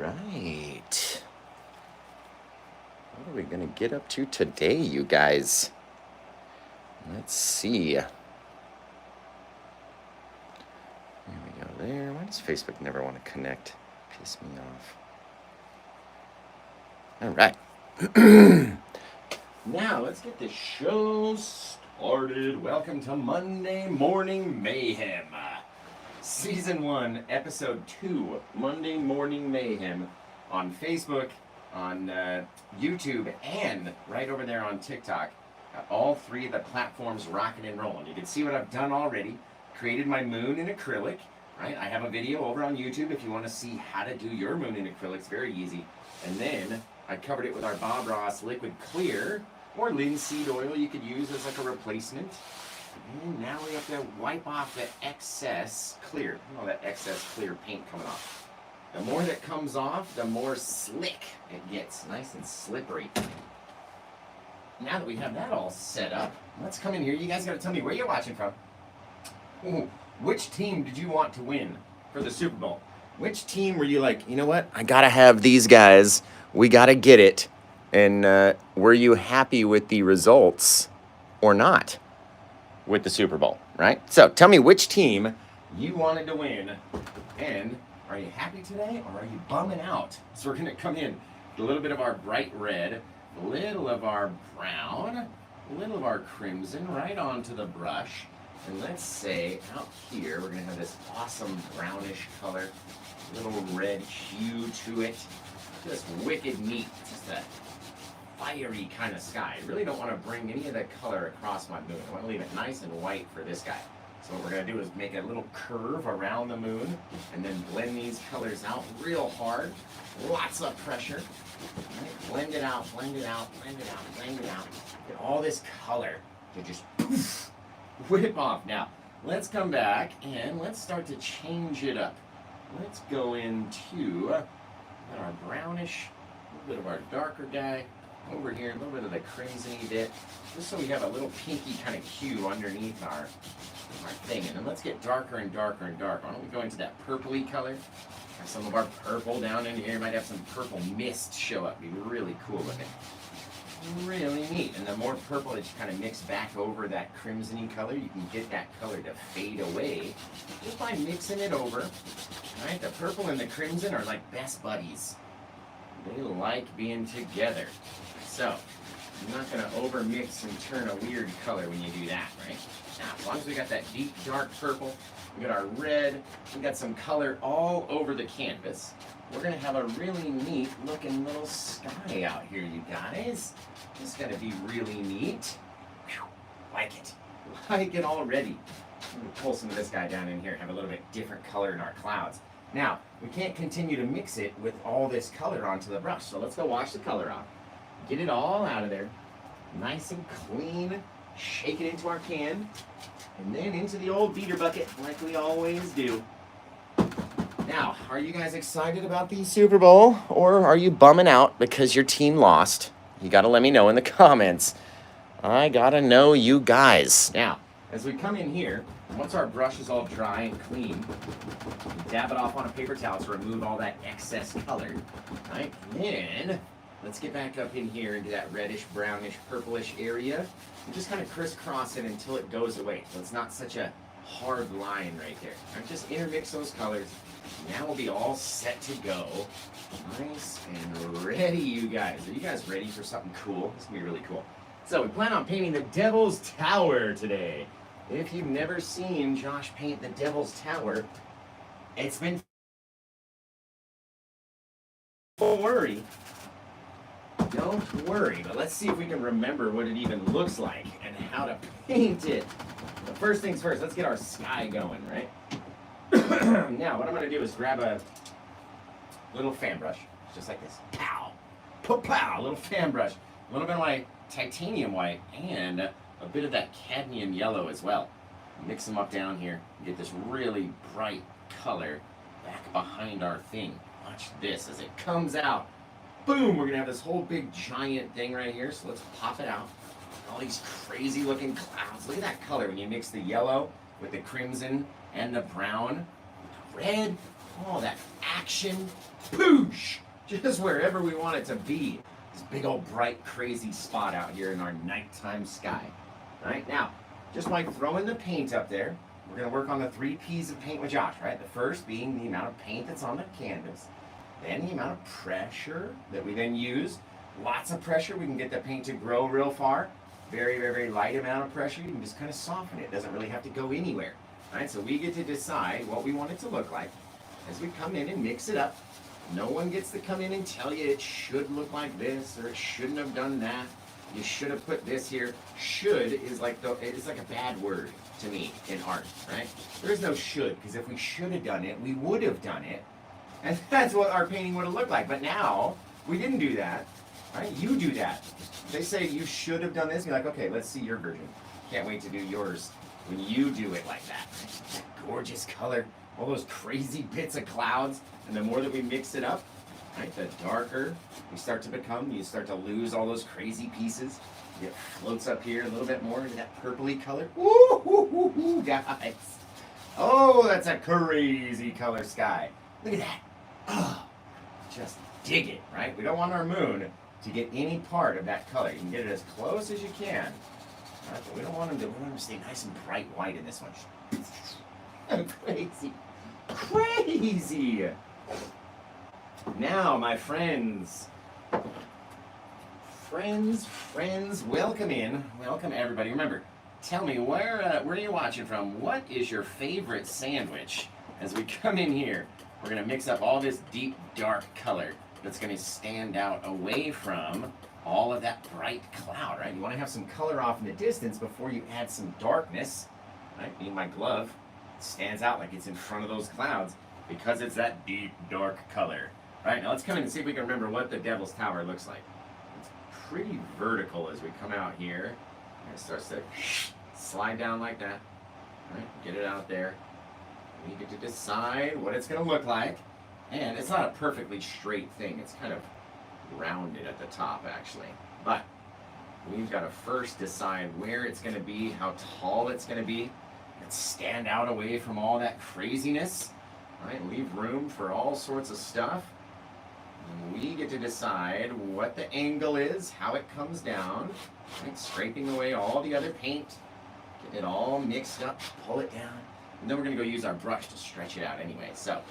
right. What are we going to get up to today, you guys? Let's see. There we go there. Why does Facebook never want to connect? Piss me off. All right. Now, let's get the show started. Welcome to Monday Morning Mayhem. Season 1, Episode 2, Monday Morning Mayhem on Facebook, on YouTube, and right over there on TikTok. Got all three of the platforms rocking and rolling. You can see what I've done already. Created my moon in acrylic, right? I have a video over on YouTube if you want to see how to do your moon in acrylic. It's very easy. And then I covered it with our Bob Ross liquid clear, or linseed oil you could use as like a replacement. And now we have to wipe off the excess clear. All that excess clear paint coming off. The more that comes off, the more slick it gets. Nice and slippery. Now that we have that all set up, let's come in here. You guys got to tell me where you're watching from. Ooh, which team did you want to win for the Super Bowl? Which team were you like, you know what? I got to have these guys. We got to get it. And were you happy with the results or not with the Super Bowl, right? So tell me which team you wanted to win. And are you happy today or are you bumming out? So we're going to come in with a little bit of our bright red, a little of our brown, a little of our crimson right onto the brush. And let's say out here, we're going to have this awesome brownish color, little red hue to it. Just wicked neat. Just a fiery kind of sky. I really don't want to bring any of that color across my moon. I want to leave it nice and white for this guy. So what we're going to do is make a little curve around the moon and then blend these colors out real hard. Lots of pressure. Right? Blend it out, blend it out, blend it out, blend it out. Get all this color to just poof, whip off. Now, let's come back and let's start to change it up. Let's go into our brownish, a little bit of our darker guy. Over here, a little bit of the crimson-y bit, just so we have a little pinky kind of hue underneath our thing. And then let's get darker and darker and darker. Why don't we go into that purpley color? Have some of our purple down in here. Might have some purple mist show up. Be really cool looking. Really neat. And the more purple that you kind of mix back over that crimson-y color, you can get that color to fade away just by mixing it over. All right, the purple and the crimson are like best buddies. They like being together. So, you're not going to over mix and turn a weird color when you do that, right? Now, as long as we got that deep, dark purple, we got our red, we got some color all over the canvas, we're going to have a really neat looking little sky out here, you guys. It's going to be really neat. Whew, like it. Like it already. I'm going to pull some of this guy down in here, have a little bit different color in our clouds. Now, we can't continue to mix it with all this color onto the brush, so let's go wash the color off. Get it all out of there, nice and clean, shake it into our can, and then into the old beater bucket like we always do. Now, are you guys excited about the Super Bowl, or are you bumming out because your team lost? You gotta let me know in the comments. I gotta know you guys. Now, as we come in here, once our brush is all dry and clean, we dab it off on a paper towel to remove all that excess color, right? Then, let's get back up in here into that reddish, brownish, purplish area, and just kind of crisscross it until it goes away. So it's not such a hard line right there. Right? Just intermix those colors. Now we'll be all set to go. Nice and ready, you guys. Are you guys ready for something cool? It's gonna be really cool. So we plan on painting the Devil's Tower today. If you've never seen Josh paint the Devil's Tower, it's been... Don't worry, but let's see if we can remember what it even looks like and how to paint it. But first things first, let's get our sky going, right? Now, what I'm going to do is grab a little fan brush, just like this. Pow! Pow! A little fan brush. A little bit of my titanium white and a bit of that cadmium yellow as well. Mix them up down here and get this really bright color back behind our thing. Watch this as it comes out. Boom! We're going to have this whole big giant thing right here, so let's pop it out. All these crazy looking clouds. Look at that color when you mix the yellow with the crimson and the brown. Red. all that action, poosh, just wherever we want it to be. This big old bright, crazy spot out here in our nighttime sky. All right, now, just like throwing the paint up there, we're going to work on the 3 P's of paint with Josh, right? The first being the amount of paint that's on the canvas, then the amount of pressure that we then use. Lots of pressure, we can get the paint to grow real far. Very, very, very light amount of pressure, you can just kind of soften it. It doesn't really have to go anywhere. Right? So we get to decide what we want it to look like as we come in and mix it up. No one gets to come in and tell you it should look like this or it shouldn't have done that. You should have put this here. Should is like it's like a bad word to me in art, right? There is no should, because if we should have done it, we would have done it. And that's what our painting would have looked like. But now, we didn't do that. Right? You do that. They say you should have done this. You're like, okay, let's see your version. Can't wait to do yours when you do it like that. That gorgeous color, all those crazy bits of clouds, and the more that we mix it up, right, the darker we start to become. You start to lose all those crazy pieces. It floats up here a little bit more into that purpley color. Woo, guys! Oh, that's a crazy color sky. Look at that. Oh, just dig it, right? We don't want our moon to get any part of that color. You can get it as close as you can. Right? But we don't want them to stay nice and bright white in this one. Crazy. Crazy! Now, my friends. Friends, welcome in. Welcome everybody. Remember, tell me, where are you watching from? What is your favorite sandwich? As we come in here, we're going to mix up all this deep, dark color that's going to stand out away from all of that bright cloud, right? You want to have some color off in the distance before you add some darkness, right? Me and my glove stands out like it's in front of those clouds because it's that deep, dark color, right? Now let's come in and see if we can remember what the Devil's Tower looks like. It's pretty vertical as we come out here, and it starts to slide down like that, right? Get it out there. We get to decide what it's going to look like. And it's not a perfectly straight thing. It's kind of rounded at the top, actually. But we've got to first decide where it's going to be, how tall it's going to be, and stand out away from all that craziness. Right? Leave room for all sorts of stuff. And we get to decide what the angle is, how it comes down, right? Scraping away all the other paint, get it all mixed up, pull it down. And then we're going to go use our brush to stretch it out anyway. So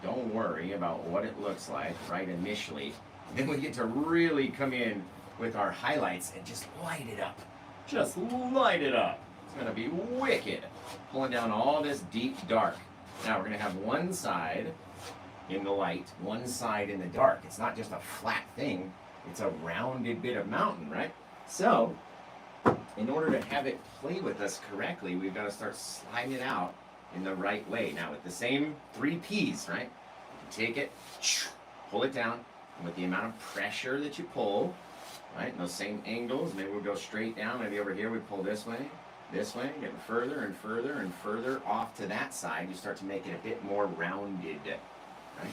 don't worry about what it looks like right initially. Then we get to really come in with our highlights and just light it up. Just light it up. It's going to be wicked. Pulling down all this deep dark. Now we're going to have one side in the light, one side in the dark. It's not just a flat thing. It's a rounded bit of mountain, right? So in order to have it play with us correctly, we've got to start sliding it out in the right way. Now with the same 3 P's, right? You take it, pull it down, and with the amount of pressure that you pull, right, and those same angles, maybe we'll go straight down, maybe over here we pull this way, getting further and further and further off to that side. You start to make it a bit more rounded, right?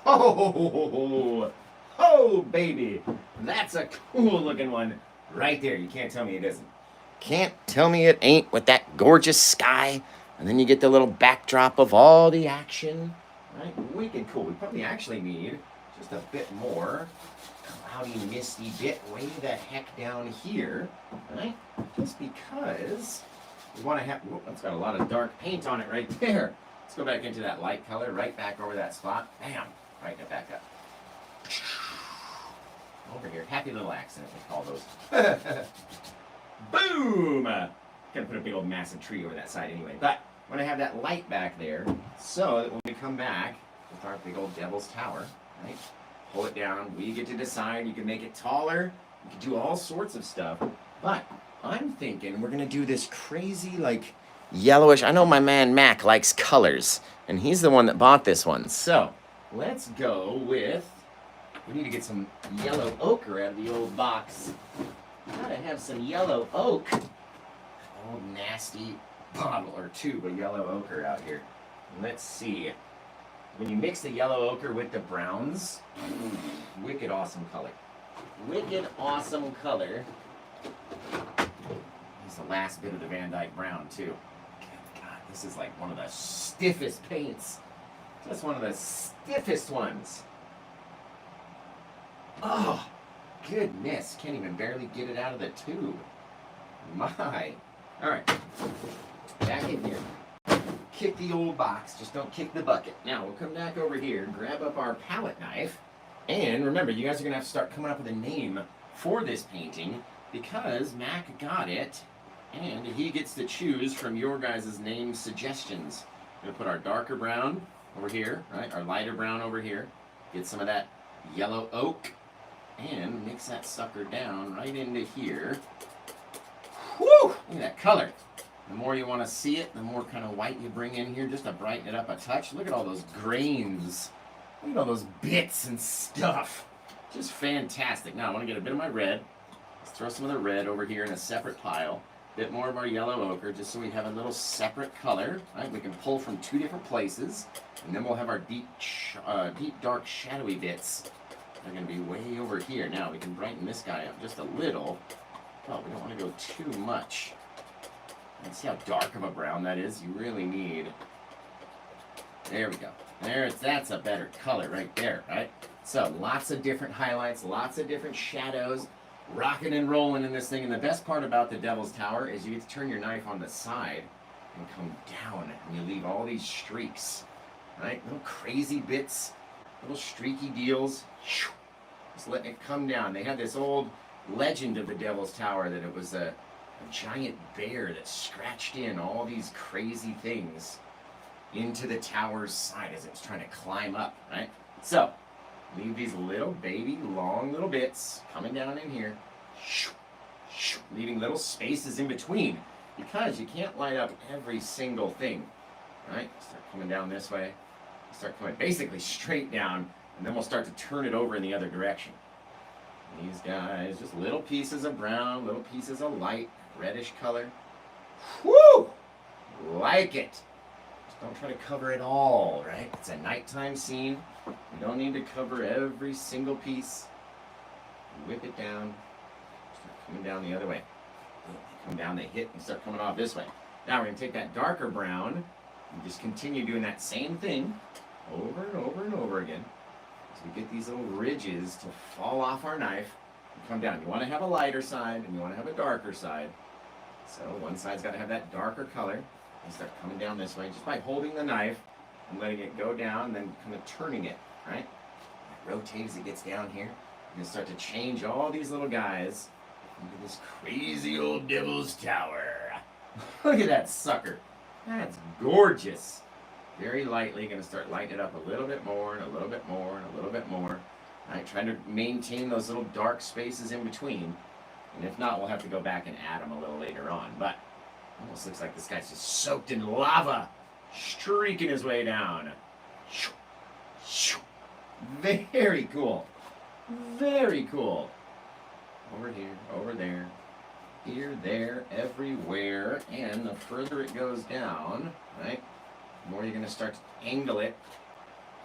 Oh, baby, that's a cool looking one right there. You can't tell me it isn't. Can't tell me it ain't with that gorgeous sky. And then you get the little backdrop of all the action. Right? Wicked cool. We probably actually need just a bit more cloudy, misty bit way the heck down here. Right? Just because we want to have... Whoop, that's got a lot of dark paint on it right there. Let's go back into that light color, right back over that spot. Bam! Right back up. Over here. Happy little accident, we call those. Boom! Gonna put a big old massive tree over that side anyway. But I'm gonna have that light back there so that when we come back with our big old Devil's Tower, right? Pull it down. We get to decide. You can make it taller. You can do all sorts of stuff. But I'm thinking we're gonna do this crazy, like, yellowish. I know my man Mac likes colors, and he's the one that bought this one. So let's go with... We need to get some yellow ochre out of the old box. Gotta have some yellow oak. Old nasty bottle or tube of yellow ochre out here. Let's see. When you mix the yellow ochre with the browns, wicked awesome color. Wicked awesome color. Here's the last bit of the Van Dyke brown too. God, this is like one of the stiffest paints Just one of the stiffest ones. Oh, goodness. Can't even barely get it out of the tube. My. All right. Back in here. Kick the old box. Just don't kick the bucket. Now, we'll come back over here, grab up our palette knife. And remember, you guys are going to have to start coming up with a name for this painting because Mac got it. And he gets to choose from your guys' name suggestions. We're going to put our darker brown over here, right? Our lighter brown over here. Get some of that yellow oak. And mix that sucker down right into here. Woo! Look at that color. The more you want to see it, the more kind of white you bring in here just to brighten it up a touch. Look at all those grains. Look at all those bits and stuff. Just fantastic. Now I want to get a bit of my red. Let's throw some of the red over here in a separate pile. A bit more of our yellow ochre just so we have a little separate color. Right? We can pull from two different places. And then we'll have our deep dark shadowy bits. They're going to be way over here. Now we can brighten this guy up just a little. Oh, we don't want to go too much. And see how dark of a brown that is? You really need. There we go. That's a better color right there, right? So lots of different highlights, lots of different shadows, rocking and rolling in this thing. And the best part about the Devil's Tower is you get to turn your knife on the side and come down, and you leave all these streaks, right? Little crazy bits, little streaky deals. Just letting it come down. They had this old legend of the Devil's Tower that it was a giant bear that scratched in all these crazy things into the tower's side as it was trying to climb up, right? So, leave these little baby, long little bits coming down in here, leaving little spaces in between because you can't light up every single thing, right? Start coming down this way, start coming basically straight down, and then we'll start to turn it over in the other direction. These guys, just little pieces of brown, little pieces of light, reddish color. Woo! Like it. Just don't try to cover it all, right? It's a nighttime scene. You don't need to cover every single piece. Whip it down. Start coming down the other way. Come down, they hit and start coming off this way. Now we're going to take that darker brown and just continue doing that same thing over and over and over again. So we get these little ridges to fall off our knife and come down. You want to have a lighter side and you want to have a darker side. So one side's got to have that darker color. And start coming down this way just by holding the knife and letting it go down and then kind of turning it, right? Rotate as it gets down here. And start to change all these little guys into this crazy old Devil's Tower. Look at that sucker. That's gorgeous. Very lightly, going to start lighting it up a little bit more and a little bit more and a little bit more. All right, trying to maintain those little dark spaces in between. And if not, we'll have to go back and add them a little later on. But almost looks like this guy's just soaked in lava, streaking his way down. Very cool. Very cool. Over here, over there, here, there, everywhere. And the further it goes down, right? The more you're going to start to angle it,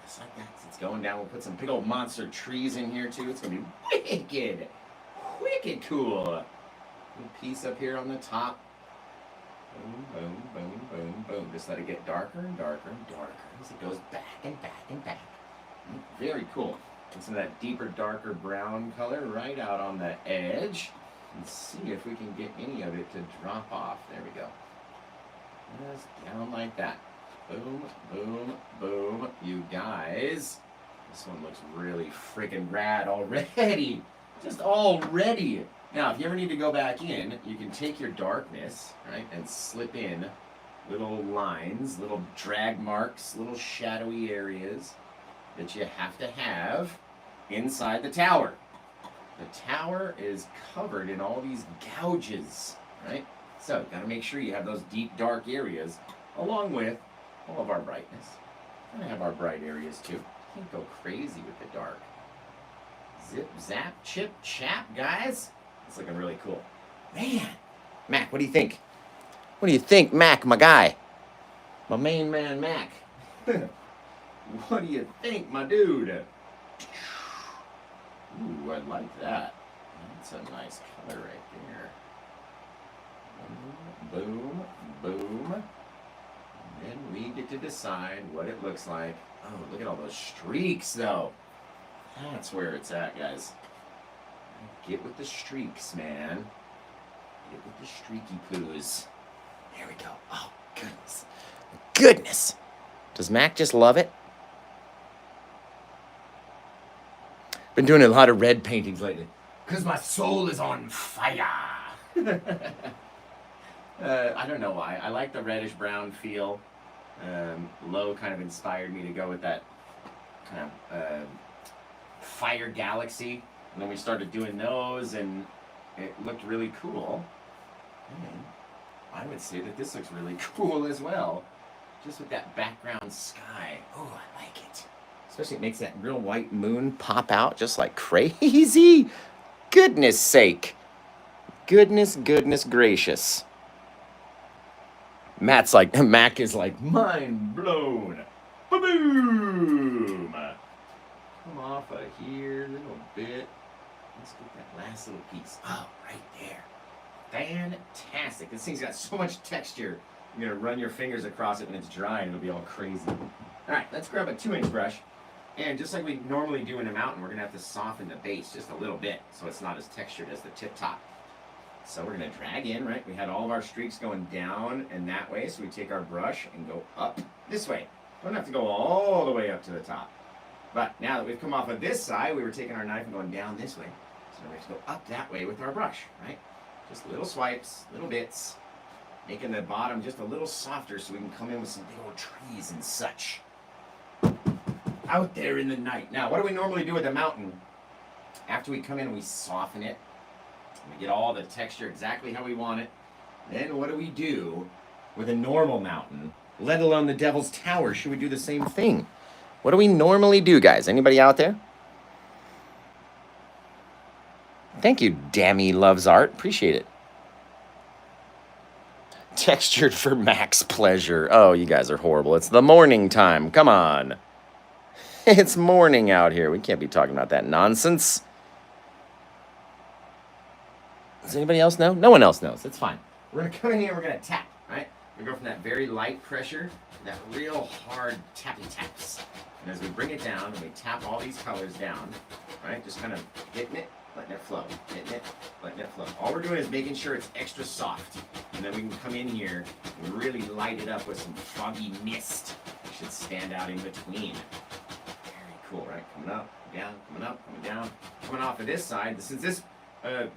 just like that. As it's going down, we'll put some big old monster trees in here too. It's going to be wicked, wicked cool. Little piece up here on the top. Boom, boom, boom, boom, boom. Just let it get darker and darker and darker as it goes back and back and back. Very cool. And some of that deeper, darker brown color right out on the edge. And see if we can get any of it to drop off. There we go. Just down like that. Boom, boom, boom. You guys, this one looks really freaking rad already. Just already. Now, if you ever need to go back in, you can take your darkness, right, and slip in little lines, little drag marks, little shadowy areas that you have to have inside the tower. The tower is covered in all these gouges, right? So, got to make sure you have those deep, dark areas along with all of our brightness. We're going to have our bright areas too. Can't go crazy with the dark. Zip, zap, chip, chap, guys. It's looking really cool. Man. Mac, what do you think? What do you think, Mac, my guy? My main man, Mac. What do you think, my dude? Ooh, I like that. That's a nice color right there. Boom, boom, boom. And then we get to decide what it looks like. Oh, look at all those streaks, though. That's where it's at, guys. Get with the streaks, man. Get with the streaky poos. There we go. Oh, goodness. Goodness. Does Mac just love it? Been doing a lot of red paintings lately. Because my soul is on fire. I don't know why. I like the reddish-brown feel. Low kind of inspired me to go with that kind of fire galaxy. And then we started doing those, and it looked really cool. And I would say that this looks really cool as well. Just with that background sky. Oh, I like it. Especially it makes that real white moon pop out just like crazy. Goodness sake. Goodness gracious. Mac is like, mind blown. Ba-boom! Come off of here a little bit. Let's get that last little piece. Oh, right there. Fantastic. This thing's got so much texture. You're going to run your fingers across it when it's dry and it'll be all crazy. All right, let's grab a 2-inch brush. And just like we normally do in a mountain, we're going to have to soften the base just a little bit so it's not as textured as the tip top. So we're going to drag in, right? We had all of our streaks going down and that way, so we take our brush and go up this way. Don't have to go all the way up to the top. But now that we've come off of this side, we were taking our knife and going down this way. So we have to go up that way with our brush, right? Just little swipes, little bits, making the bottom just a little softer so we can come in with some big old trees and such. Out there in the night. Now, what do we normally do with a mountain? After we come in, we soften it. We get all the texture exactly how we want it. Then what do we do with a normal mountain, let alone the Devil's Tower? Should we do the same thing? What do we normally do, guys? Anybody out there? Thank you, Dammy Loves Art. Appreciate it. Textured for Mac's pleasure. Oh, you guys are horrible. It's the morning time. Come on. It's morning out here. We can't be talking about that nonsense. Does anybody else know? No one else knows. It's fine. We're going to come in here and we're going to tap, right? We go from that very light pressure to that real hard tappy taps. And as we bring it down and we tap all these colors down, right? Just kind of hitting it, letting it flow. Hitting it, letting it flow. All we're doing is making sure it's extra soft. And then we can come in here and really light it up with some foggy mist. It should stand out in between. Very cool, right? Coming up, down, coming up, coming down. Coming off of this side, since this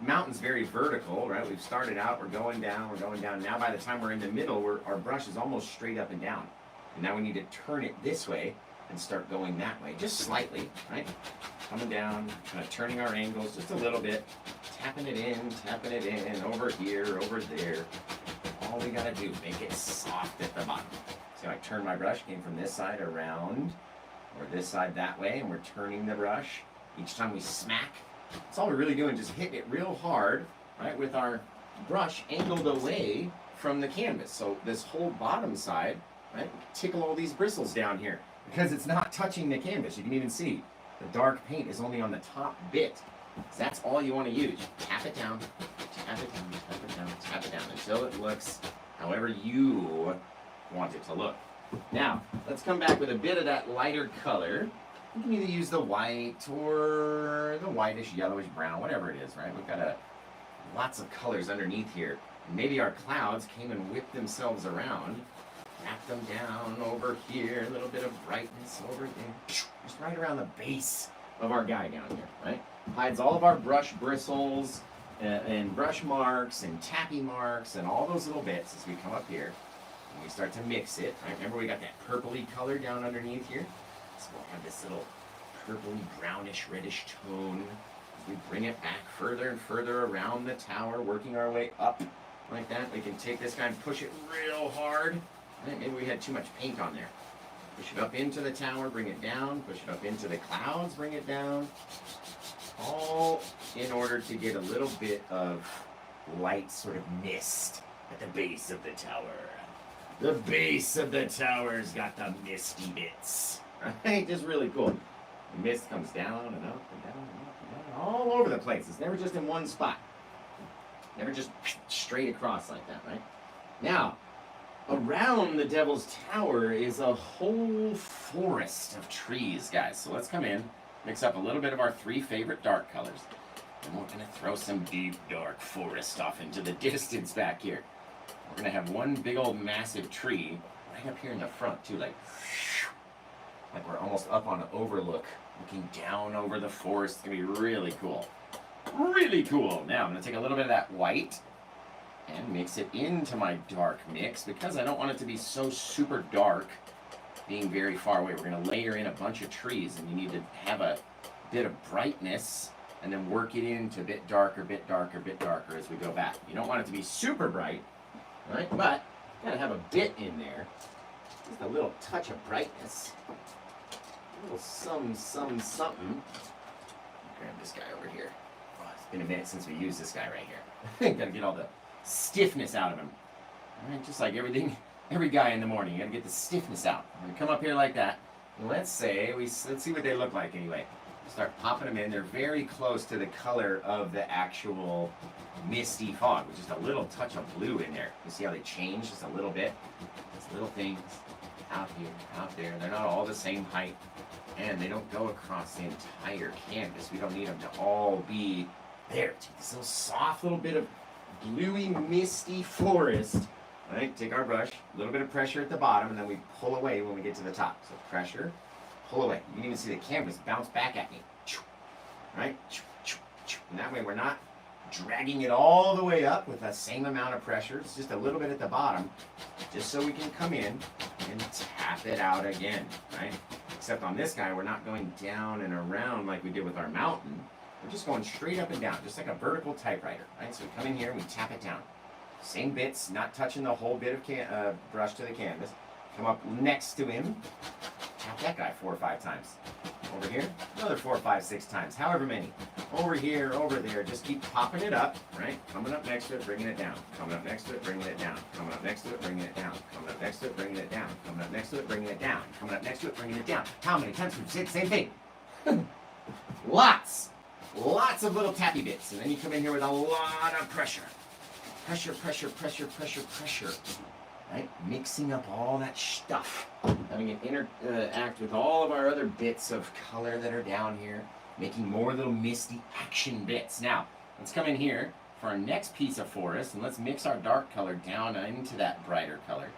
mountain's very vertical, right? We've started out, we're going down, we're going down. Now by the time we're in the middle, our brush is almost straight up and down. And now we need to turn it this way and start going that way, just slightly, right? Coming down, kind of turning our angles just a little bit, tapping it in, over here, over there. All we gotta do, make it soft at the bottom. So I turn my brush, came from this side around, or this side that way, and we're turning the brush. Each time we smack, that's all we're really doing, just hitting it real hard, right, with our brush angled away from the canvas. So this whole bottom side, right, tickle all these bristles down here because it's not touching the canvas. You can even see the dark paint is only on the top bit. So that's all you want to use. Tap it down, tap it down, tap it down, tap it down until it looks however you want it to look. Now, let's come back with a bit of that lighter color. You can either use the white or the whitish, yellowish brown, whatever it is, right? We've got lots of colors underneath here. Maybe our clouds came and whipped themselves around. Wrap them down over here, a little bit of brightness over there. Just right around the base of our guy down here, right? Hides all of our brush bristles and brush marks and tappy marks and all those little bits as we come up here. And we start to mix it, right? Remember we got that purpley color down underneath here? So we'll have this little purpley, brownish, reddish tone as we bring it back further and further around the tower, working our way up like that. We can take this guy and push it real hard. I think maybe we had too much paint on there. Push it up into the tower, bring it down. Push it up into the clouds, bring it down. All in order to get a little bit of light sort of mist at the base of the tower. The base of the tower's got the misty bits. Right? Just really cool. The mist comes down and up and down and up and down, all over the place. It's never just in one spot. Never just straight across like that, right? Now, around the Devil's Tower is a whole forest of trees, guys. So let's come in, mix up a little bit of our 3 favorite dark colors, and we're going to throw some deep, dark forest off into the distance back here. We're going to have one big old massive tree right up here in the front, too, like we're almost up on an overlook, looking down over the forest. It's going to be really cool. Really cool. Now, I'm going to take a little bit of that white and mix it into my dark mix because I don't want it to be so super dark being very far away. We're going to layer in a bunch of trees, and you need to have a bit of brightness and then work it into a bit darker, bit darker, bit darker as we go back. You don't want it to be super bright, right? But you got to have a bit in there. Just a little touch of brightness. A little something. Grab this guy over here. Oh, it's been a minute since we used this guy right here. Got to get all the stiffness out of him. All right, just like every guy in the morning, you got to get the stiffness out. I'm gonna come up here like that. And let's see what they look like anyway. Start popping them in. They're very close to the color of the actual misty fog, with just a little touch of blue in there. You see how they change just a little bit? These little things out here, out there. They're not all the same height, and they don't go across the entire canvas. We don't need them to all be there. Take this little soft little bit of bluey, misty forest. Right? Take our brush, a little bit of pressure at the bottom, and then we pull away when we get to the top. So pressure, pull away. You can even see the canvas bounce back at me. Right? And that way we're not dragging it all the way up with the same amount of pressure. It's just a little bit at the bottom, just so we can come in and tap it out again. Right? Except on this guy, we're not going down and around like we did with our mountain. We're just going straight up and down, just like a vertical typewriter. Right? So we come in here and we tap it down. Same bits, not touching the whole bit of brush to the canvas. Come up next to him. Tap that guy 4 or 5 times. Over here, another 4, 5, 6 times, however many. Over here, over there, just keep popping it up, right? Coming up next to it, bringing it down. Coming up next to it, bringing it down. Coming up next to it, bringing it down. Coming up next to it, bringing it down. Coming up next to it, bringing it down. Coming up next to it, bringing it down. How many times can you say the same thing? Lots of little tappy bits, and then you come in here with a lot of pressure. Pressure. Right? Mixing up all that stuff. Having it interact with all of our other bits of color that are down here. Making more little misty action bits. Now, let's come in here for our next piece of forest, and let's mix our dark color down into that brighter color.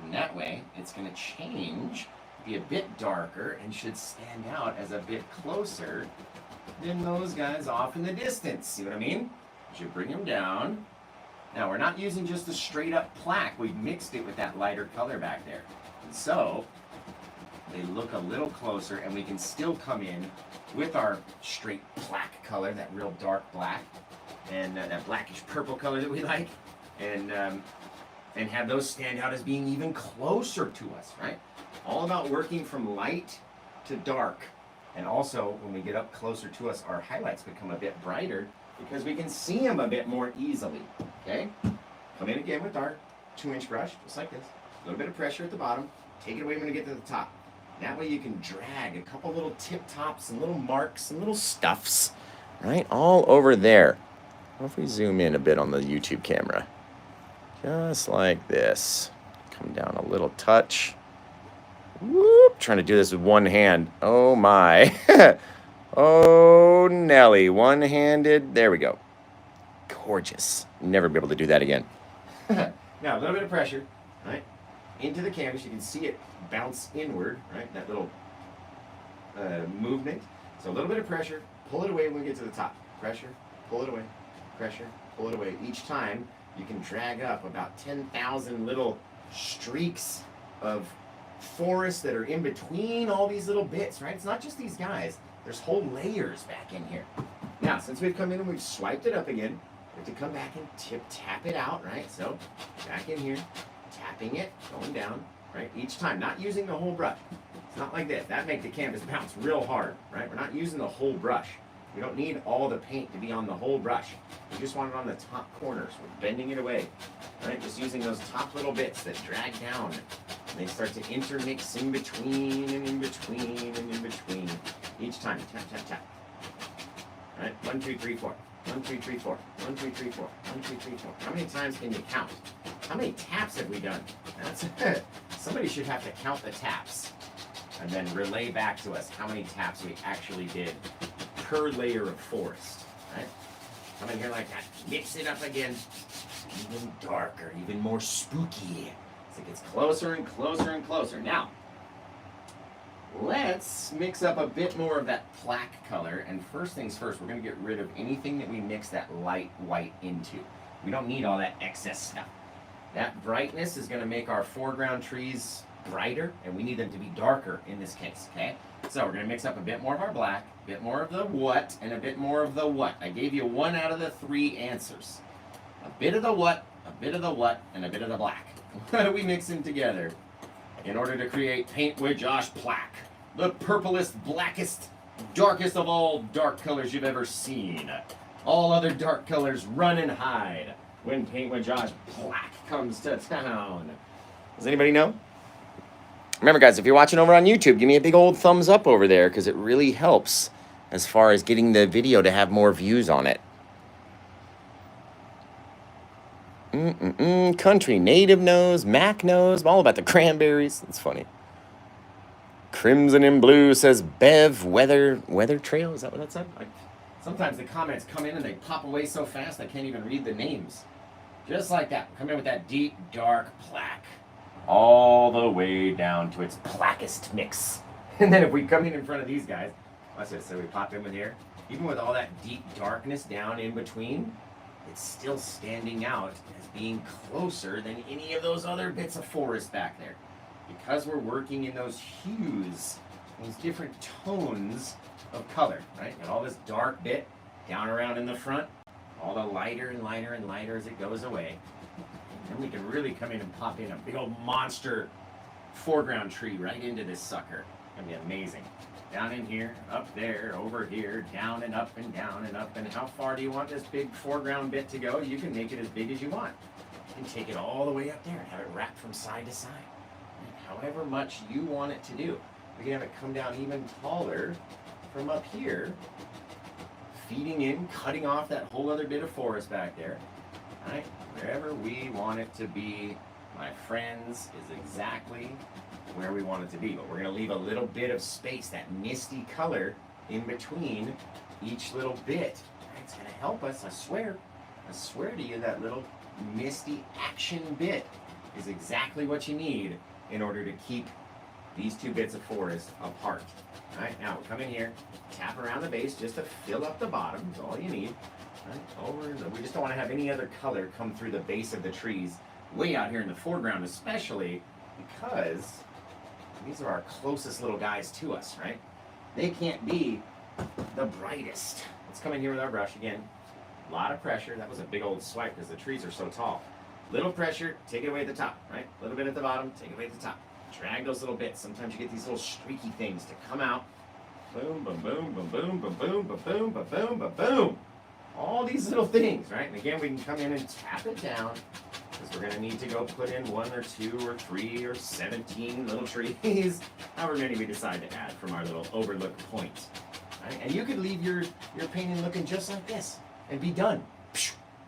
And that way, it's going to change, be a bit darker, and should stand out as a bit closer than those guys off in the distance. See what I mean? You should bring them down. Now, we're not using just a straight up plaque. We've mixed it with that lighter color back there. And so, they look a little closer, and we can still come in with our straight plaque color, that real dark black, and that blackish purple color that we like, and have those stand out as being even closer to us, right? All about working from light to dark. And also, when we get up closer to us, our highlights become a bit brighter, because we can see them a bit more easily, okay? Come in again with our 2-inch brush, just like this. A little bit of pressure at the bottom. Take it away when you get to the top. That way you can drag a couple little tip tops and little marks and little stuffs, right? All over there. What if we zoom in a bit on the YouTube camera? Just like this. Come down a little touch. Whoop! Trying to do this with one hand. Oh my. Oh, Nelly, one-handed. There we go. Gorgeous. Never be able to do that again. Now, a little bit of pressure, right? Into the canvas. You can see it bounce inward, right? That little movement. So a little bit of pressure. Pull it away when we get to the top. Pressure, pull it away. Pressure, pull it away. Each time, you can drag up about 10,000 little streaks of forest that are in between all these little bits, right? It's not just these guys. There's whole layers back in here. Now, since we've come in and we've swiped it up again, we have to come back and tap it out, right? So, back in here, tapping it, going down, right? Each time, not using the whole brush. It's not like this. That makes the canvas bounce real hard, right? We're not using the whole brush. We don't need all the paint to be on the whole brush. We just want it on the top corners. We're bending it away, right? Just using those top little bits that drag down. And they start to intermix in between and in between and in between. Each time, tap, tap, tap. All right, 1, 2, 3, 4. 1, 2, 3, 4. 1, 2, 3, 4. 1, 2, 3, 4. How many times can you count? How many taps have we done? That's somebody should have to count the taps and then relay back to us how many taps we actually did per layer of forest, right? Come in here like that, mix it up again, even darker, even more spooky. As it gets closer and closer and closer. Now, let's mix up a bit more of that plaque color, and first things first, we're going to get rid of anything that we mix that light white into. We don't need all that excess stuff. That brightness is going to make our foreground trees brighter, and we need them to be darker in this case, okay? So we're going to mix up a bit more of our black, a bit more of the what, and a bit more of the what. I gave you 1 out of the 3 answers. A bit of the what, a bit of the what, and a bit of the black. What are we mixing together in order to create Paint with Josh Black? The purplest, blackest, darkest of all dark colors you've ever seen. All other dark colors run and hide when Paint with Josh Black comes to town. Does anybody know? Remember, guys, if you're watching over on YouTube, give me a big old thumbs up over there because it really helps as far as getting the video to have more views on it. Country Native knows, Mac knows, all about the cranberries. It's funny. Crimson and Blue says Bev Weather Trail. Is that what that said? Sometimes the comments come in and they pop away so fast I can't even read the names. Just like that. Come in with that deep, dark plaque. All the way down to its blackest mix. And then if we come in front of these guys, watch this, so we pop in with here. Even with all that deep darkness down in between, it's still standing out as being closer than any of those other bits of forest back there. Because we're working in those hues, those different tones of color, right? Got all this dark bit down around in the front, all the lighter and lighter and lighter as it goes away. And we can really come in and pop in a big old monster foreground tree right into this sucker. It's gonna be amazing. Down in here, up there, over here, down and up and down and up. And how far do you want this big foreground bit to go? You can make it as big as you want. You can take it all the way up there and have it wrapped from side to side. However much you want it to do. We can have it come down even taller from up here, feeding in, cutting off that whole other bit of forest back there. Right? Wherever we want it to be, my friends, is exactly where we want it to be. But we're going to leave a little bit of space, that misty color in between each little bit. It's going to help us, I swear. I swear to you, that little misty action bit is exactly what you need in order to keep these two bits of forest apart. All right, now we'll come in here, tap around the base just to fill up the bottom, is all you need. All right, we just don't want to have any other color come through the base of the trees, way out here in the foreground especially, because these are our closest little guys to us, right? They can't be the brightest. Let's come in here with our brush again. A lot of pressure. That was a big old swipe because the trees are so tall. Little pressure, take it away at the top, right? A little bit at the bottom, take it away at the top. Drag those little bits. Sometimes you get these little streaky things to come out. Boom, boom, boom, boom, boom, boom, boom, boom, boom, boom, boom, boom, boom. All these little things, right? And again, we can come in and tap it down because we're going to need to go put in 1 or 2 or 3 or 17 little trees, however many we decide to add from our little overlook point. Right? And you could leave your painting looking just like this and be done,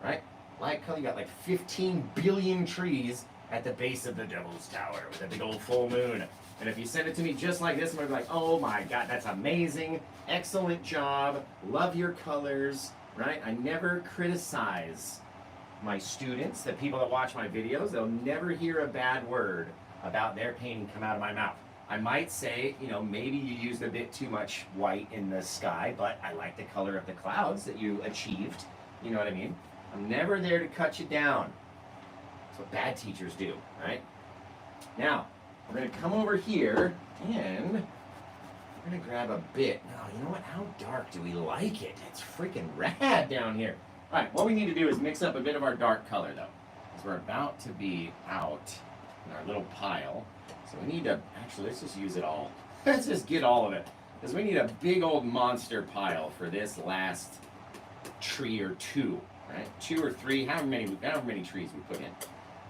right? Light color, you got like 15 billion trees at the base of the Devil's Tower with a big old full moon. And if you send it to me just like this, I'm going to be like, oh my God, that's amazing. Excellent job. Love your colors, right? I never criticize my students, the people that watch my videos. They'll never hear a bad word about their painting come out of my mouth. I might say, you know, maybe you used a bit too much white in the sky, but I like the color of the clouds that you achieved. You know what I mean? I'm never there to cut you down. That's what bad teachers do, right? Now, we're going to come over here and we're going to grab a bit. Now, you know what? How dark do we like it? It's freaking rad down here. All right, what we need to do is mix up a bit of our dark color, though, because we're about to be out in our little pile. So we need to, actually, let's just use it all. Let's just get all of it, because we need a big old monster pile for this last tree or two, right? 2 or 3, however many trees we put in.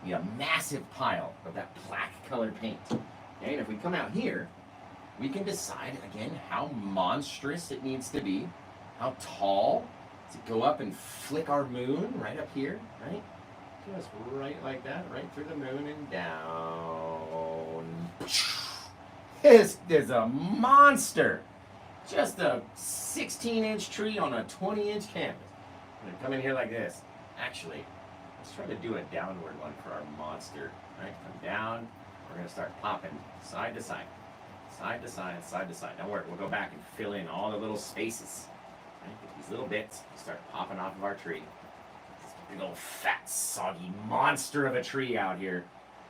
We need a massive pile of that black colored paint. Okay, and if we come out here, we can decide, again, how monstrous it needs to be, how tall. Does it go up and flick our moon right up here, right? Just right like that, right through the moon and down. This is a monster. Just a 16-inch tree on a 20-inch canvas. I'm gonna come in here like this. Actually, let's try to do a downward one for our monster. Right, come down. We're gonna start popping side to side, side to side, side to side. Don't worry, we'll go back and fill in all the little spaces. Right, get these little bits, start popping off of our tree. This big old fat, soggy monster of a tree out here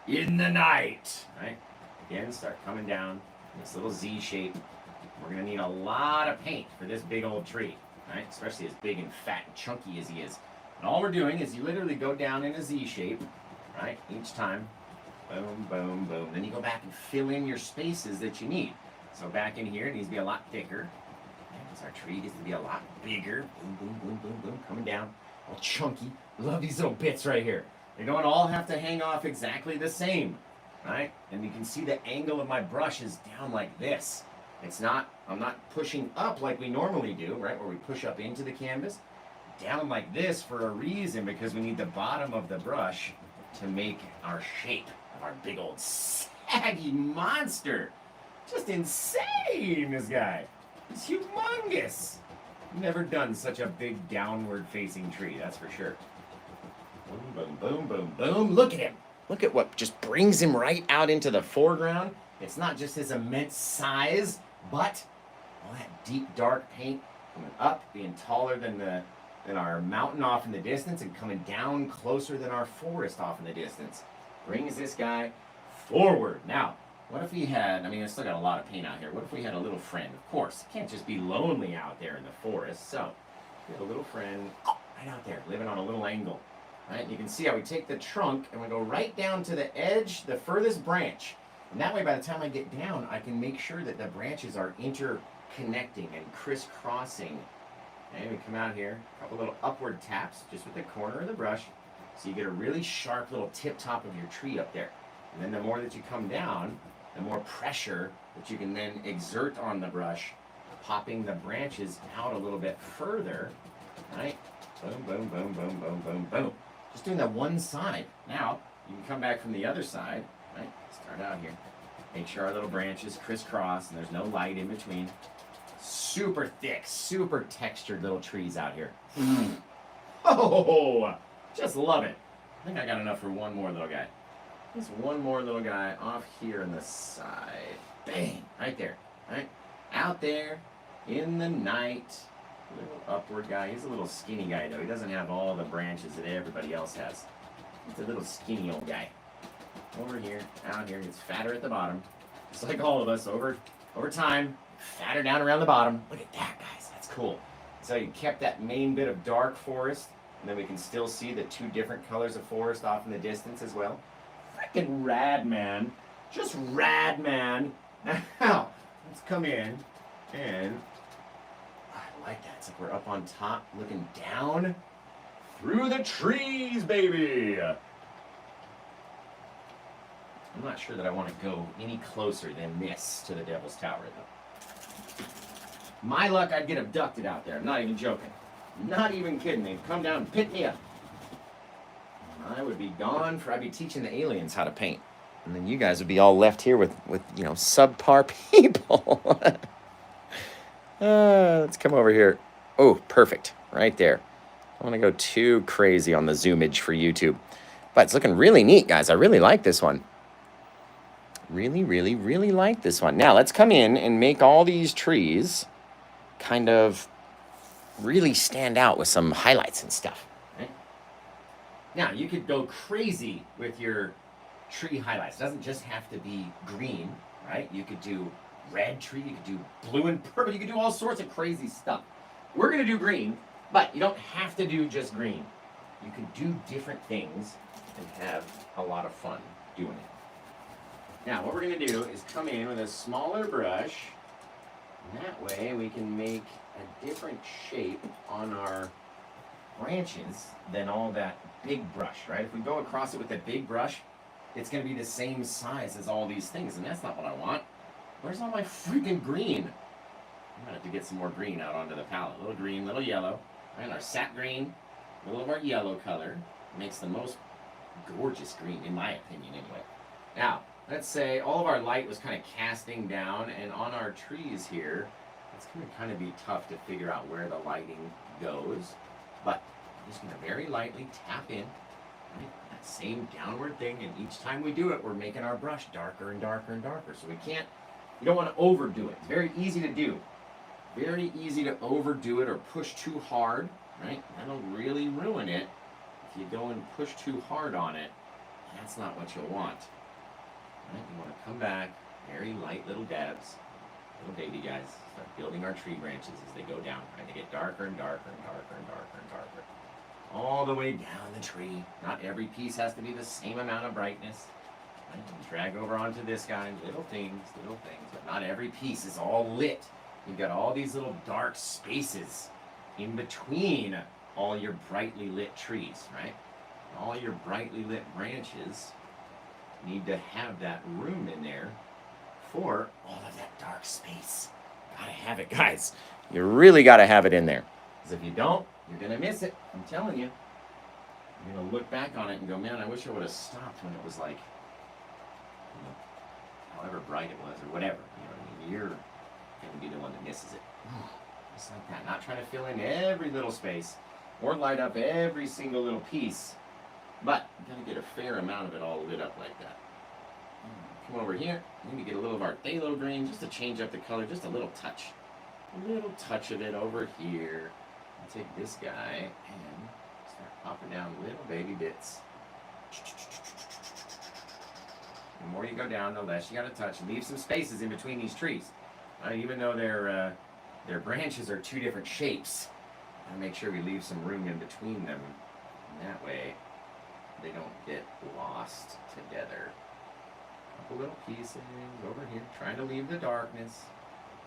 in the night. Right, again, start coming down in this little Z shape. We're gonna need a lot of paint for this big old tree, right? Especially as big and fat and chunky as he is. And all we're doing is you literally go down in a Z shape, right? Each time, boom, boom, boom. Then you go back and fill in your spaces that you need. So back in here, it needs to be a lot thicker. Because our tree needs to be a lot bigger. Boom, boom, boom, boom, boom, coming down, all chunky. Love these little bits right here. They don't all have to hang off exactly the same, right? And you can see the angle of my brush is down like this. It's not, I'm not pushing up like we normally do, right? Where we push up into the canvas. Down like this for a reason, because we need the bottom of the brush to make our shape of our big old saggy monster. Just insane, this guy. He's humongous. Never done such a big downward facing tree, that's for sure. Boom, boom, boom, boom, boom. Look at him. Look at what just brings him right out into the foreground. It's not just his immense size, but all that deep, dark paint coming up, being taller than our mountain off in the distance, and coming down closer than our forest off in the distance. Brings this guy forward. Now, what if we had, I mean, I still got a lot of paint out here. What if we had a little friend? Of course, it can't just be lonely out there in the forest. So, we have a little friend right out there, living on a little angle. Right? You can see how we take the trunk and we go right down to the edge, the furthest branch. And that way, by the time I get down, I can make sure that the branches are interconnecting and crisscrossing. And we come out here, a couple little upward taps, just with the corner of the brush, so you get a really sharp little tip top of your tree up there. And then the more that you come down, the more pressure that you can then exert on the brush, popping the branches out a little bit further, right? Boom, boom, boom, boom, boom, boom, boom. Just doing that one side. Now, you can come back from the other side, right? Start out here. Make sure our little branches crisscross and there's no light in between. Super thick, super textured little trees out here. Oh, just love it. I think I got enough for one more little guy. Just one more little guy off here on the side. Bang, right there, right? Out there in the night. Little upward guy. He's a little skinny guy though. He doesn't have all the branches that everybody else has. He's a little skinny old guy. Over here, out here, gets fatter at the bottom. Just like all of us, over time, fatter down around the bottom. Look at that, guys. That's cool. So you kept that main bit of dark forest, and then we can still see the two different colors of forest off in the distance as well. Freaking rad, man. Just rad, man. Now, let's come in, and I like that. It's like we're up on top, looking down through the trees, baby. I'm not sure that I want to go any closer than this to the Devil's Tower, though. My luck, I'd get abducted out there. I'm not even joking. Not even kidding. They'd come down and pick me up. I would be gone I'd be teaching the aliens how to paint. And then you guys would be all left here with subpar people. Let's come over here. Oh, perfect. Right there. I don't want to go too crazy on the zoomage for YouTube. But it's looking really neat, guys. I really like this one. Really, really, really like this one. Now, let's come in and make all these trees kind of really stand out with some highlights and stuff. Right? Now, you could go crazy with your tree highlights. It doesn't just have to be green, right? You could do red tree, you could do blue and purple, you could do all sorts of crazy stuff. We're going to do green, but you don't have to do just green. You can do different things and have a lot of fun doing it. Now, what we're going to do is come in with a smaller brush, and that way we can make a different shape on our branches than all that big brush, right? If we go across it with a big brush, it's going to be the same size as all these things, and that's not what I want. Where's all my freaking green? I'm going to have to get some more green out onto the palette. Little green, little yellow, right? Our sap green, a little of our yellow color makes the most gorgeous green, in my opinion anyway. Now, let's say all of our light was kind of casting down, and on our trees here, it's going to kind of be tough to figure out where the lighting goes. But I'm just going to very lightly tap in, right? That same downward thing, and each time we do it, we're making our brush darker and darker and darker. So we don't want to overdo it. It's very easy to do. Very easy to overdo it or push too hard, right? That'll really ruin it. If you go and push too hard on it, that's not what you'll want. Right? You want to come back, very light little dabs, little baby guys. Start building our tree branches as they go down. Right? They get darker and darker and darker and darker and darker. All the way down the tree. Not every piece has to be the same amount of brightness. Right? And drag over onto this guy, little things, but not every piece is all lit. You've got all these little dark spaces in between all your brightly lit trees, right? All your brightly lit branches need to have that room in there for all of that dark space. Gotta have it, guys. You really gotta have it in there. Because if you don't, you're gonna miss it. I'm telling you. You're gonna look back on it and go, man, I wish I would have stopped when it was like, however bright it was or whatever. You know what I mean? You're gonna be the one that misses it. Just like that. Not trying to fill in every little space or light up every single little piece, but you gotta get a fair amount of it all lit up like that. Come over here, maybe get a little of our phthalo green just to change up the color, just a little touch. A little touch of it over here. I'll take this guy and start popping down little baby bits. The more you go down, the less you gotta touch. Leave some spaces in between these trees. Even though their branches are two different shapes, I make sure we leave some room in between them. And that way, they don't get lost together. A couple little pieces over here, trying to leave the darkness.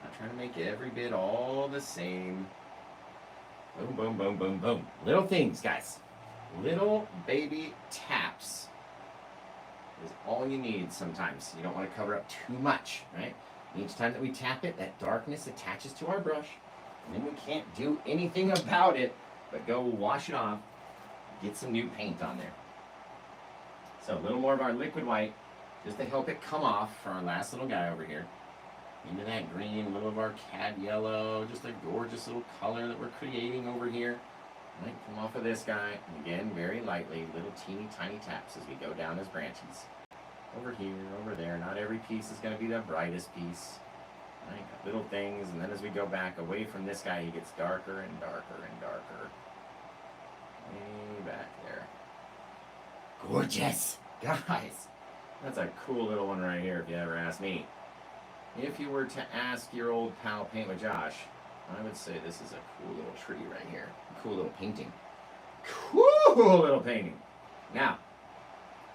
Not trying to make every bit all the same. Boom, boom, boom, boom, boom. Little things, guys. Little baby taps is all you need sometimes. You don't want to cover up too much, right? Each time that we tap it, that darkness attaches to our brush, and then we can't do anything about it but go wash it off, get some new paint on there. So a little more of our liquid white, just to help it come off for our last little guy over here. Into that green, a little of our cad yellow, just a gorgeous little color that we're creating over here. Right, come off of this guy, and again, very lightly, little teeny tiny taps as we go down his branches. Over here, over there. Not every piece is going to be the brightest piece. Right? Little things, and then as we go back away from this guy, he gets darker and darker and darker. Way back there. Gorgeous! Guys, that's a cool little one right here, if you ever ask me. If you were to ask your old pal Paint with Josh, I would say this is a cool little tree right here. A cool little painting. Cool little painting. Now,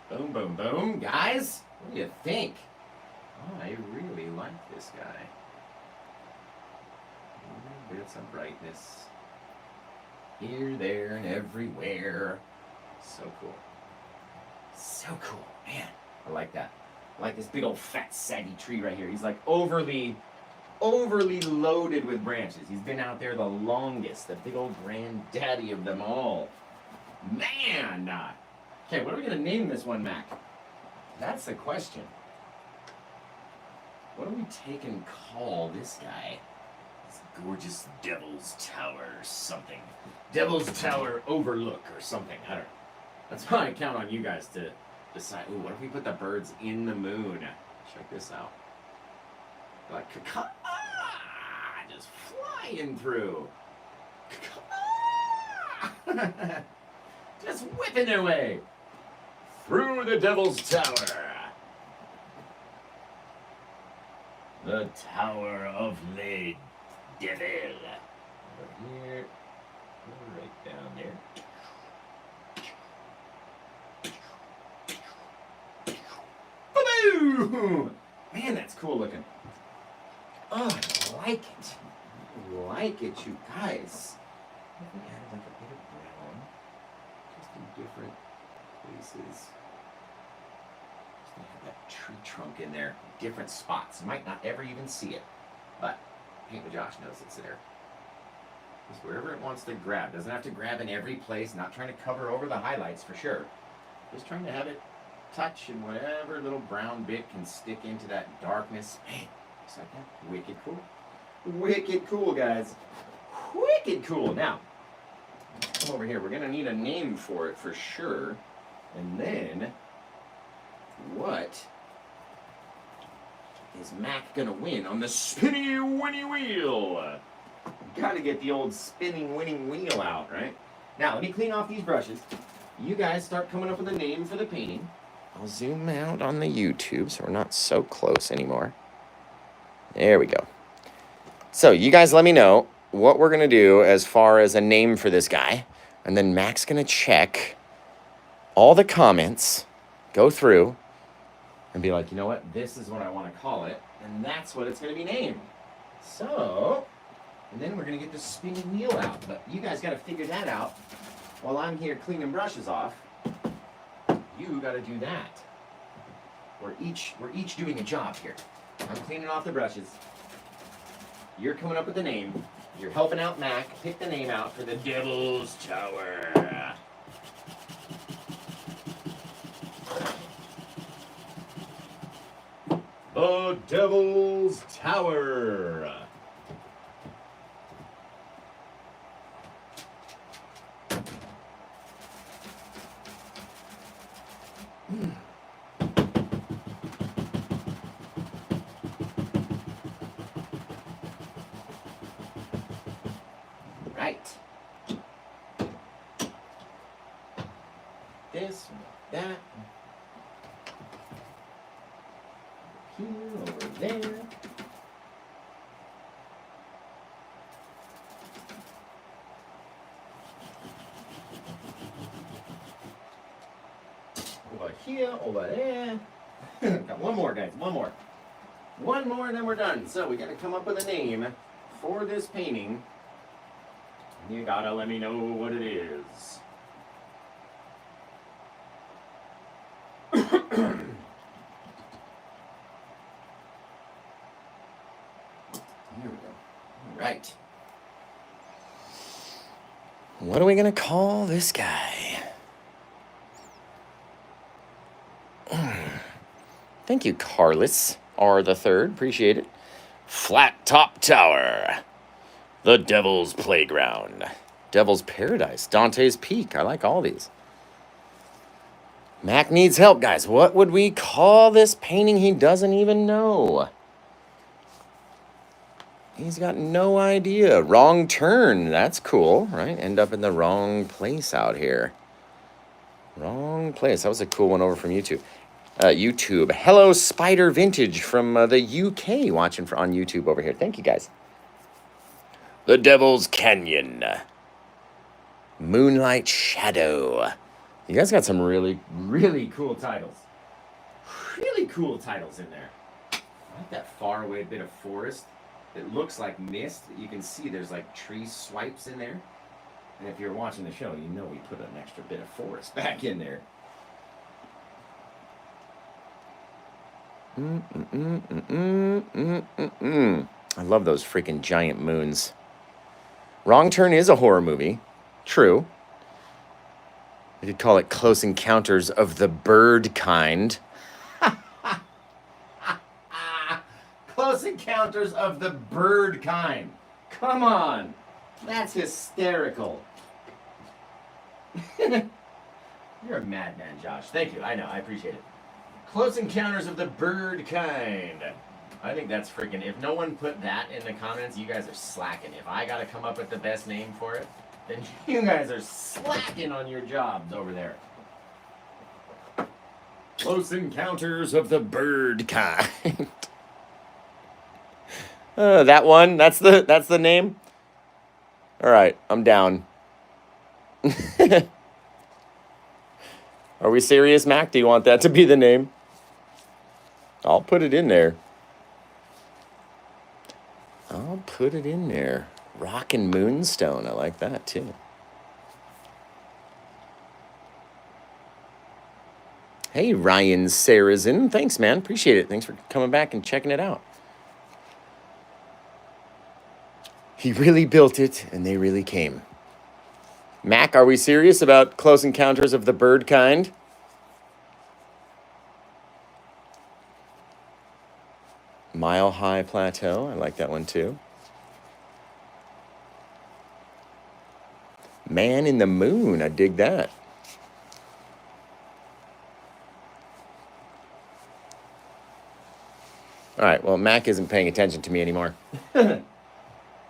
boom, boom, boom. Guys, what do you think? Oh, I really like this guy. Bits of brightness. Here, there, and everywhere. So cool. So cool. Man, I like that. I like this big old fat saggy tree right here. He's like overly loaded with branches. He's been out there the longest. The big old granddaddy of them all. Man! Okay, what are we going to name this one, Mac? That's the question. What do we take and call this guy? This gorgeous Devil's Tower or something. Devil's Tower Overlook or something. I don't know. That's why I count on you guys to decide. Ooh, what if we put the birds in the moon? Check this out. Like, just flying through. Just whipping their way through the Devil's Tower. The Tower of Le Devil. Over here. Right down there. Boom! Man, that's cool looking. Oh, I like it. I like it, you guys. If we added like a bit of brown, just in different places. Just to have that tree trunk in there, different spots. You might not ever even see it, but Paint with Josh knows it's there. Just wherever it wants to grab. Doesn't have to grab in every place. Not trying to cover over the highlights for sure. Just trying to have it touch and whatever little brown bit can stick into that darkness. Man, looks like that. Wicked cool. Wicked cool, guys. Wicked cool. Now, come over here. We're going to need a name for it for sure. And then, what is Mac going to win on the spinny winny wheel? Got to get the old spinning winning wheel out, right? Now, let me clean off these brushes. You guys start coming up with a name for the painting. I'll zoom out on the YouTube so we're not so close anymore. There we go. So you guys let me know what we're going to do as far as a name for this guy. And then Mac's going to check all the comments, go through, and be like, you know what? This is what I want to call it. And that's what it's going to be named. So, and then we're going to get the spinning wheel out. But you guys got to figure that out while I'm here cleaning brushes off. You got to do that. We're each doing a job here. I'm cleaning off the brushes. You're coming up with the name. You're helping out Mac pick the name out for the Devil's Tower. The Devil's Tower. Right. This, that. Here, over there. Over here, over there. Got one more, guys. One more. One more, and then we're done. So we got to come up with a name for this painting. You gotta let me know what it is. Here we go. All right. What are we gonna call this guy? Thank you, Carlos R. the Third. Appreciate it. Flat Top Tower. The Devil's Playground. Devil's Paradise. Dante's Peak. I like all these. Mac needs help, guys. What would we call this painting he doesn't even know? He's got no idea. Wrong turn. That's cool, right? End up in the wrong place out here. Wrong place. That was a cool one over from YouTube. Hello, Spider Vintage from the UK watching on YouTube over here. Thank you, guys. The Devil's Canyon. Moonlight Shadow. You guys got some really, really cool titles. Really cool titles in there. I like that faraway bit of forest. It looks like mist. You can see there's like tree swipes in there. And if you're watching the show, you know we put an extra bit of forest back in there. I love those freaking giant moons. Wrong Turn is a horror movie. True. I could call it Close Encounters of the Bird Kind. Close Encounters of the Bird Kind. Come on. That's hysterical. You're a madman, Josh. Thank you. I know. I appreciate it. Close Encounters of the Bird Kind. I think that's freaking... If no one put that in the comments, you guys are slacking. If I got to come up with the best name for it, then you guys are slacking on your jobs over there. Close Encounters of the Bird Kind. That one? That's the name? All right, I'm down. Are we serious, Mac? Do you want that to be the name? I'll put it in there. I'll put it in there. Rockin' Moonstone. I like that, too. Hey, Ryan Sarazin. Thanks, man. Appreciate it. Thanks for coming back and checking it out. He really built it, and they really came. Mac, are we serious about Close Encounters of the Bird Kind? Mile High Plateau. I like that one too. Man in the Moon. I dig that. All right, well, Mac isn't paying attention to me anymore.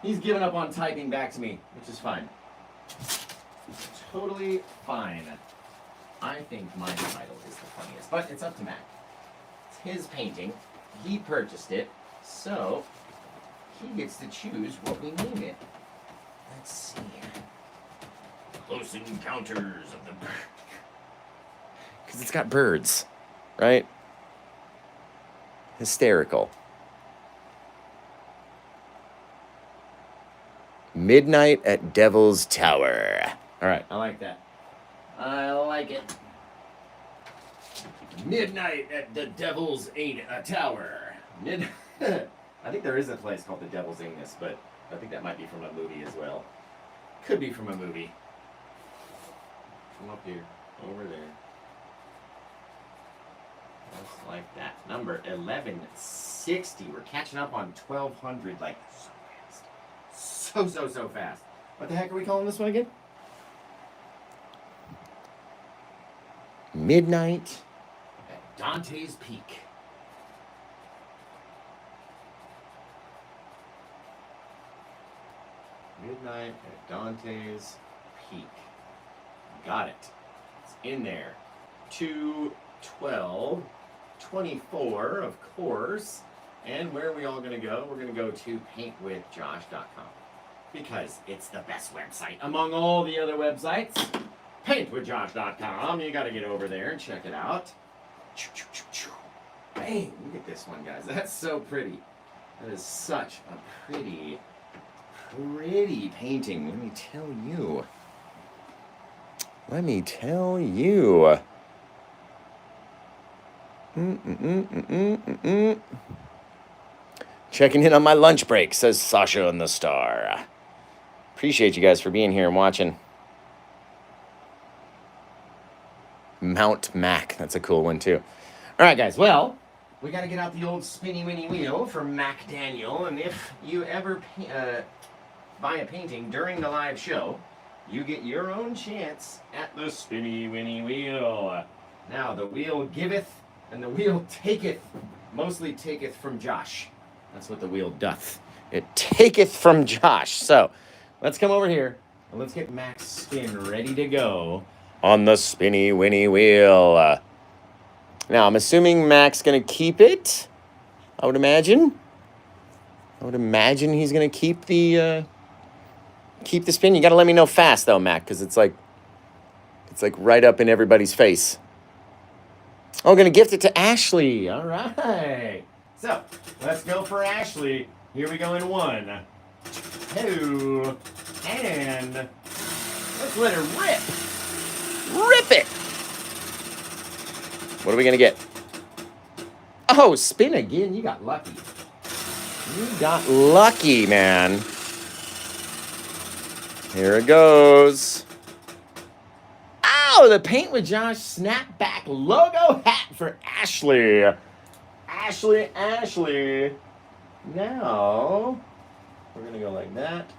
He's given up on typing back to me, which is fine. Totally fine. I think my title is the funniest, but it's up to Mac. It's his painting. He purchased it, so he gets to choose what we name it. Let's see. Close Encounters of the Bird. Because it's got birds, right? Hysterical. Midnight at Devil's Tower. All right, I like that. I like it. Midnight at the Devil's Tower. I think there is a place called the Devil's Anus, but I think that might be from a movie as well. Could be from a movie. From up here, over there. Just like that. Number 1160. We're catching up on 1200 like so fast. So fast. What the heck are we calling this one again? Midnight at Dante's Peak. Midnight at Dante's Peak. Got it. It's in there. 2/12/24, of course. And where are we all going to go? We're going to go to paintwithjosh.com because it's the best website among all the other websites. Paintwithjosh.com. You got to get over there and check it out. Bang! Look at this one, guys. That's so pretty. That is such a pretty painting. Let me tell you. Checking in on my lunch break, says Sasha and the Star. Appreciate you guys for being here and watching. Mount Mac. That's a cool one, too. All right, guys. Well, we got to get out the old spinny winny wheel for Mac Daniel. And if you ever buy a painting during the live show, you get your own chance at the spinny winny wheel. Now, the wheel giveth and the wheel taketh, mostly taketh from Josh. That's what the wheel doth. It taketh from Josh. So, let's come over here and let's get Mac's spin ready to go on the spinny winny wheel. Now, I'm assuming Mac's going to keep it. I would imagine. He's going to keep the spin. You got to let me know fast, though, Mac, because it's like right up in everybody's face. Oh, going to gift it to Ashley. All right. So, let's go for Ashley. Here we go in 1, 2, and let's let her rip. Rip it. What are we going to get? Oh, spin again. You got lucky. You got lucky, man. Here it goes. Oh, the Paint with Josh snapback logo hat for Ashley. Ashley. Now, we're going to go like that.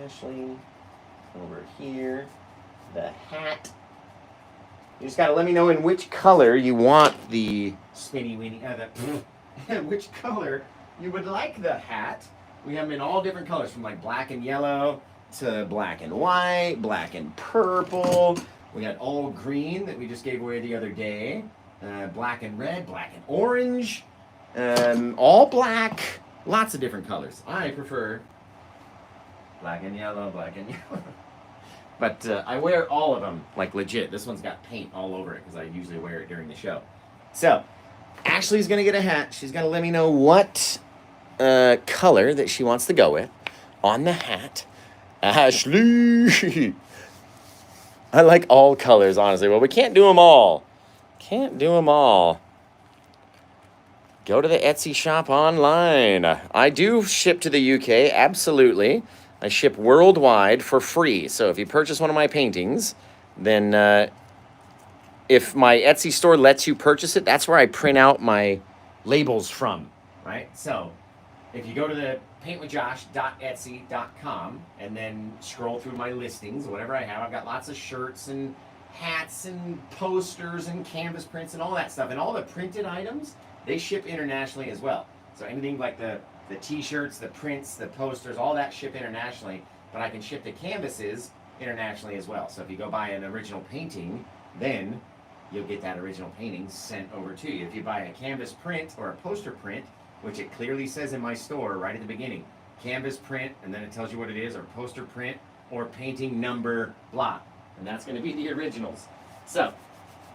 Ashley, over here. The hat. You just got to let me know in which color you want the spinny winny, which color you would like the hat. We have them in all different colors, from like black and yellow to black and white, black and purple. We got all green that we just gave away the other day. Black and red, black and orange, all black, lots of different colors. I prefer black and yellow. But I wear all of them, like legit. This one's got paint all over it because I usually wear it during the show. So, Ashley's going to get a hat. She's going to let me know what color that she wants to go with on the hat. Ashley! I like all colors, honestly. Well, we can't do them all. Go to the Etsy shop online. I do ship to the UK, absolutely. I ship worldwide for free. So if you purchase one of my paintings, then if my Etsy store lets you purchase it, that's where I print out my labels from, right? So if you go to the paintwithjosh.etsy.com and then scroll through my listings, whatever I have, I've got lots of shirts and hats and posters and canvas prints and all that stuff. And all the printed items, they ship internationally as well. So anything like the t-shirts, the prints, the posters, all that ship internationally, but I can ship the canvases internationally as well. So if you go buy an original painting, then you'll get that original painting sent over to you. If you buy a canvas print or a poster print, which it clearly says in my store right at the beginning, canvas print, and then it tells you what it is, or poster print, or painting number blah. And that's going to be the originals. So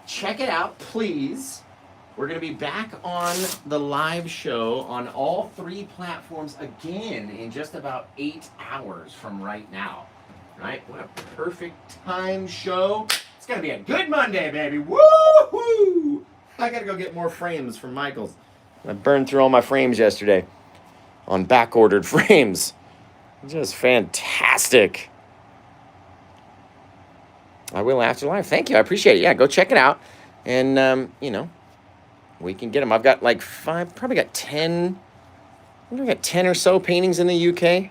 check it out, please. We're going to be back on the live show on all 3 platforms again in just about 8 hours from right now. Right? What a perfect time show. It's going to be a good Monday, baby. Woo-hoo! I got to go get more frames from Michael's. I burned through all my frames yesterday on back-ordered frames. Just fantastic. I will after live. Thank you. I appreciate it. Yeah, go check it out. And, we can get them. I've got like 5, probably got 10. I've got 10 or so paintings in the UK.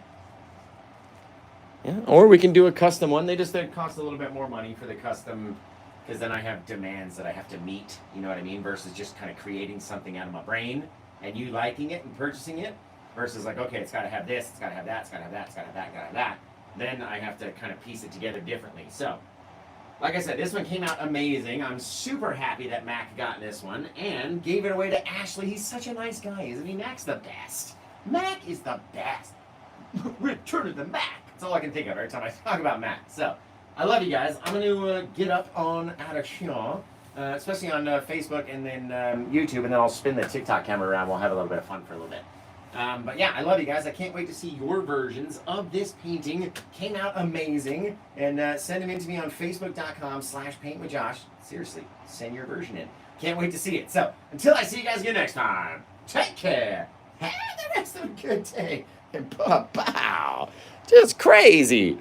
Yeah, or we can do a custom one. They cost a little bit more money for the custom because then I have demands that I have to meet, you know what I mean, versus just kind of creating something out of my brain and you liking it and purchasing it versus like, okay, it's got to have this, it's got to have that, it's got to have that, it's got to have that, it's got to have that. Then I have to kind of piece it together differently. So, like I said, this one came out amazing. I'm super happy that Mac got this one and gave it away to Ashley. He's such a nice guy, isn't he? Mac's the best. Mac is the best. Return of the Mac. That's all I can think of every time I talk about Mac. So, I love you guys. I'm going to get up on out of here, especially on Facebook and then YouTube, and then I'll spin the TikTok camera around. We'll have a little bit of fun for a little bit. But yeah, I love you guys. I can't wait to see your versions of this painting. Came out amazing. And send them in to me on Facebook.com/paintwithjosh. Seriously, send your version in. Can't wait to see it. So, until I see you guys again next time, take care. Have the rest of a good day. And pow. Just crazy.